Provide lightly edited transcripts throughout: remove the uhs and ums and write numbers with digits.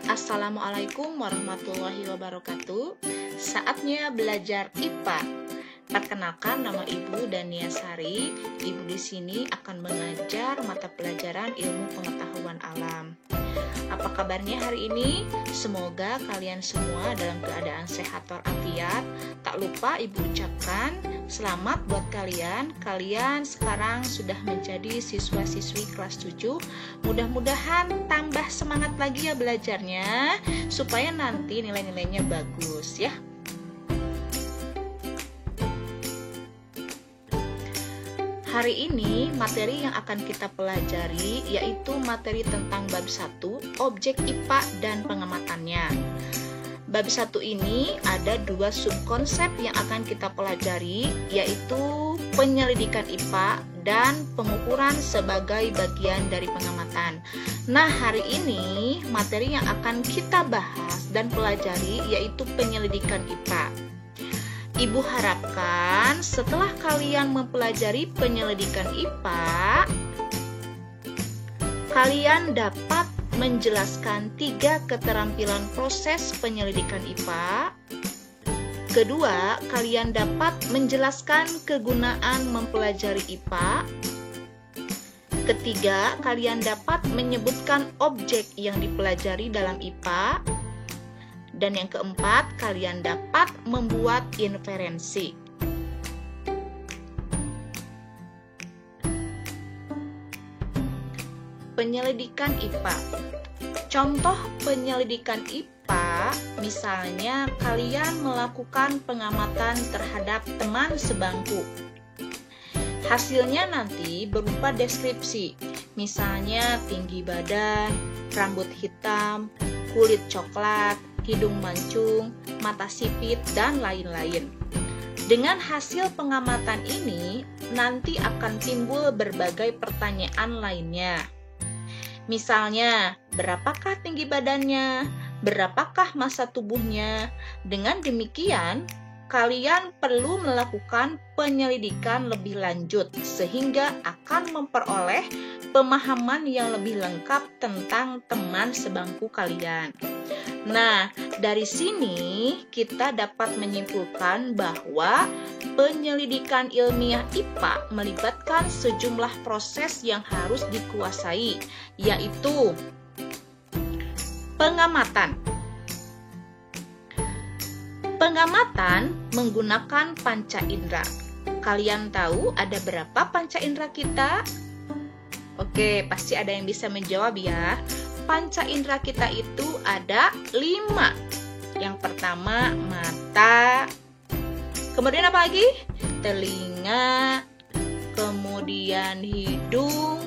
Assalamualaikum warahmatullahi wabarakatuh. Saatnya belajar IPA. Perkenalkan, nama Ibu Dania Sari. Ibu di sini akan mengajar mata pelajaran ilmu pengetahuan alam. Apa kabarnya hari ini? Semoga kalian semua dalam keadaan sehat walafiat. Tak lupa Ibu ucapkan selamat buat kalian. Kalian sekarang sudah menjadi siswa-siswi kelas 7. Mudah-mudahan tambah semangat lagi ya belajarnya, supaya nanti nilai-nilainya bagus ya. Hari ini materi yang akan kita pelajari yaitu materi tentang bab 1, objek IPA dan pengamatannya. Bab 1 ini ada 2 subkonsep yang akan kita pelajari, yaitu penyelidikan IPA dan pengukuran sebagai bagian dari pengamatan. Nah, hari ini materi yang akan kita bahas dan pelajari yaitu penyelidikan IPA. Ibu harapkan setelah kalian mempelajari penyelidikan IPA, kalian dapat menjelaskan 3 keterampilan proses penyelidikan IPA. Kedua, kalian dapat menjelaskan kegunaan mempelajari IPA. Ketiga, kalian dapat menyebutkan objek yang dipelajari dalam IPA. Dan yang keempat, kalian dapat membuat inferensi. Penyelidikan IPA. Contoh penyelidikan IPA, misalnya kalian melakukan pengamatan terhadap teman sebangku. Hasilnya nanti berupa deskripsi, misalnya tinggi badan, rambut hitam, kulit coklat, hidung mancung, mata sipit, dan lain-lain. Dengan hasil pengamatan ini, nanti akan timbul berbagai pertanyaan lainnya. Misalnya, berapakah tinggi badannya? Berapakah massa tubuhnya? Dengan demikian, kalian perlu melakukan penyelidikan lebih lanjut sehingga akan memperoleh pemahaman yang lebih lengkap tentang teman sebangku kalian. Nah, dari sini kita dapat menyimpulkan bahwa penyelidikan ilmiah IPA melibatkan sejumlah proses yang harus dikuasai, yaitu pengamatan. Pengamatan menggunakan panca indera. Kalian tahu ada berapa panca indera kita? Oke, pasti ada yang bisa menjawab ya. Panca indera kita itu ada 5. Yang pertama mata, kemudian apa lagi? Telinga, kemudian hidung,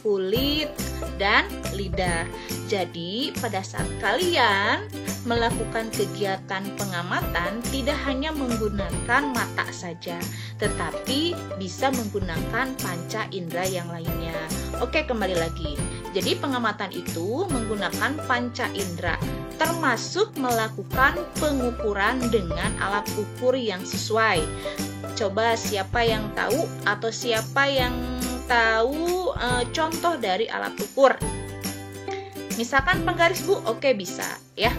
kulit, dan lidah. Jadi pada saat kalian melakukan kegiatan pengamatan tidak hanya menggunakan mata saja, tetapi bisa menggunakan panca indera yang lainnya. Oke, kembali lagi. Jadi pengamatan itu menggunakan panca indera, termasuk melakukan pengukuran dengan alat ukur yang sesuai. Coba siapa yang tahu atau siapa yang tahu contoh dari alat ukur? Misalkan penggaris, Bu. Oke, bisa ya.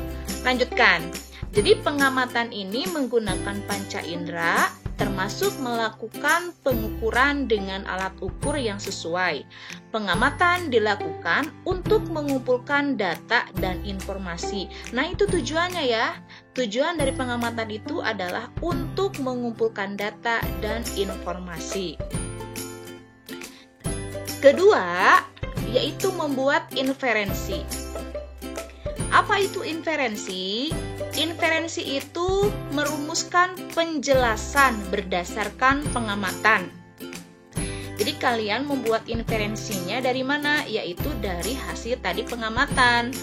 Lanjutkan. Jadi pengamatan ini menggunakan panca indera, termasuk melakukan pengukuran dengan alat ukur yang sesuai. Pengamatan dilakukan untuk mengumpulkan data dan informasi. Nah, itu tujuannya ya. Tujuan dari pengamatan itu adalah untuk mengumpulkan data dan informasi. Kedua, yaitu membuat inferensi. Apa itu inferensi? Inferensi itu merumuskan penjelasan berdasarkan pengamatan. Jadi kalian membuat inferensinya dari mana? Yaitu dari hasil tadi pengamatan.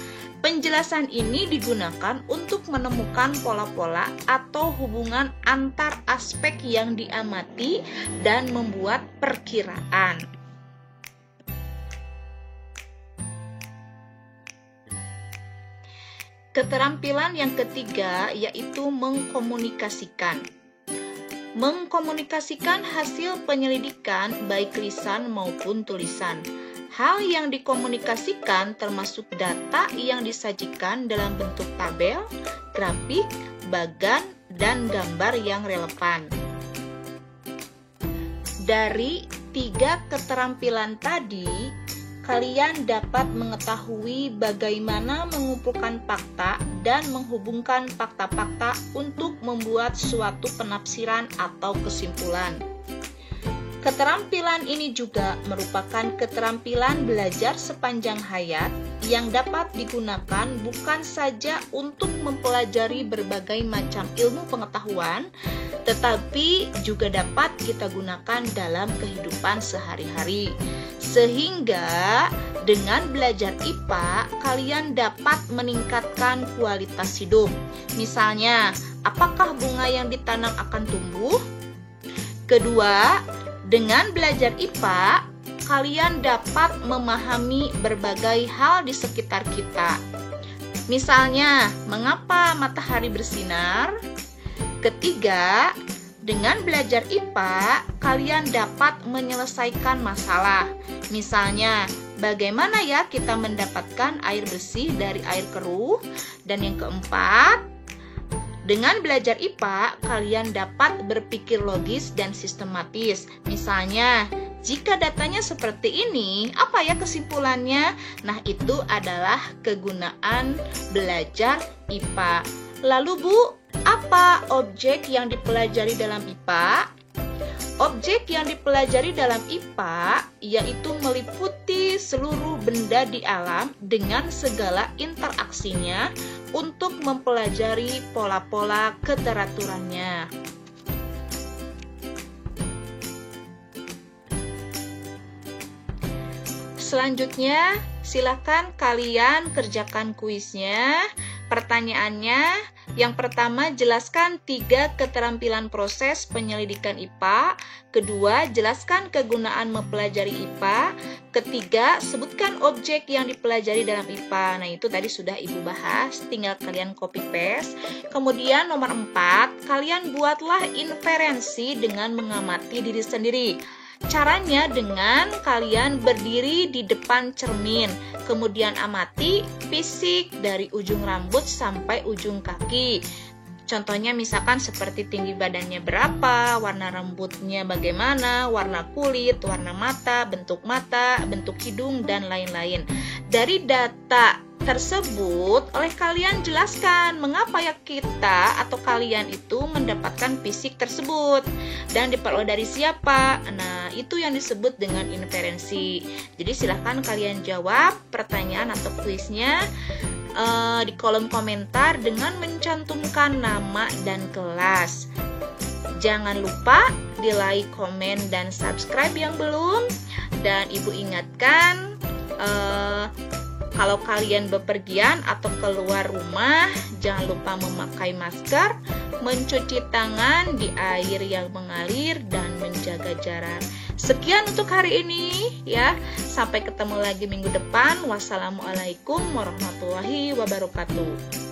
Penjelasan ini digunakan untuk menemukan pola-pola atau hubungan antar aspek yang diamati dan membuat perkiraan. Keterampilan yang ketiga yaitu mengkomunikasikan. Mengkomunikasikan hasil penyelidikan baik lisan maupun tulisan. Hal yang dikomunikasikan termasuk data yang disajikan dalam bentuk tabel, grafik, bagan, dan gambar yang relevan. Dari 3 keterampilan tadi, kalian dapat mengetahui bagaimana mengumpulkan fakta dan menghubungkan fakta-fakta untuk membuat suatu penafsiran atau kesimpulan. Keterampilan ini juga merupakan keterampilan belajar sepanjang hayat yang dapat digunakan bukan saja untuk mempelajari berbagai macam ilmu pengetahuan, tetapi juga dapat kita gunakan dalam kehidupan sehari-hari. Sehingga dengan belajar IPA, kalian dapat meningkatkan kualitas hidup. Misalnya, apakah bunga yang ditanam akan tumbuh? Kedua, dengan belajar IPA, kalian dapat memahami berbagai hal di sekitar kita. Misalnya, mengapa matahari bersinar? Ketiga, dengan belajar IPA, kalian dapat menyelesaikan masalah. Misalnya, bagaimana ya kita mendapatkan air bersih dari air keruh? Dan yang keempat, dengan belajar IPA, kalian dapat berpikir logis dan sistematis. Misalnya, jika datanya seperti ini, apa ya kesimpulannya? Nah, itu adalah kegunaan belajar IPA. Lalu Bu, apa objek yang dipelajari dalam IPA? Objek yang dipelajari dalam IPA yaitu meliputi seluruh benda di alam dengan segala interaksinya untuk mempelajari pola-pola keteraturannya. Selanjutnya, silakan kalian kerjakan kuisnya. Pertanyaannya, yang pertama, jelaskan 3 keterampilan proses penyelidikan IPA. Kedua, jelaskan kegunaan mempelajari IPA. Ketiga, sebutkan objek yang dipelajari dalam IPA. Nah, itu tadi sudah Ibu bahas, tinggal kalian copy paste. Kemudian nomor 4, kalian buatlah inferensi dengan mengamati diri sendiri. Caranya dengan kalian berdiri di depan cermin, kemudian amati fisik dari ujung rambut sampai ujung kaki. Contohnya misalkan seperti tinggi badannya berapa, warna rambutnya bagaimana, warna kulit, warna mata, bentuk hidung, dan lain-lain. Dari data tersebut, oleh kalian jelaskan mengapa ya kita atau kalian itu mendapatkan fisik tersebut dan diperoleh dari siapa. Nah, itu yang disebut dengan inferensi. Jadi silahkan kalian jawab pertanyaan atau kuisnya di kolom komentar dengan mencantumkan nama dan kelas. Jangan lupa di like, komen, dan subscribe yang belum. Dan Ibu ingatkan, kalau kalian bepergian atau keluar rumah, jangan lupa memakai masker, mencuci tangan di air yang mengalir, dan menjaga jarak. Sekian untuk hari ini ya. Sampai ketemu lagi minggu depan. Wassalamualaikum warahmatullahi wabarakatuh.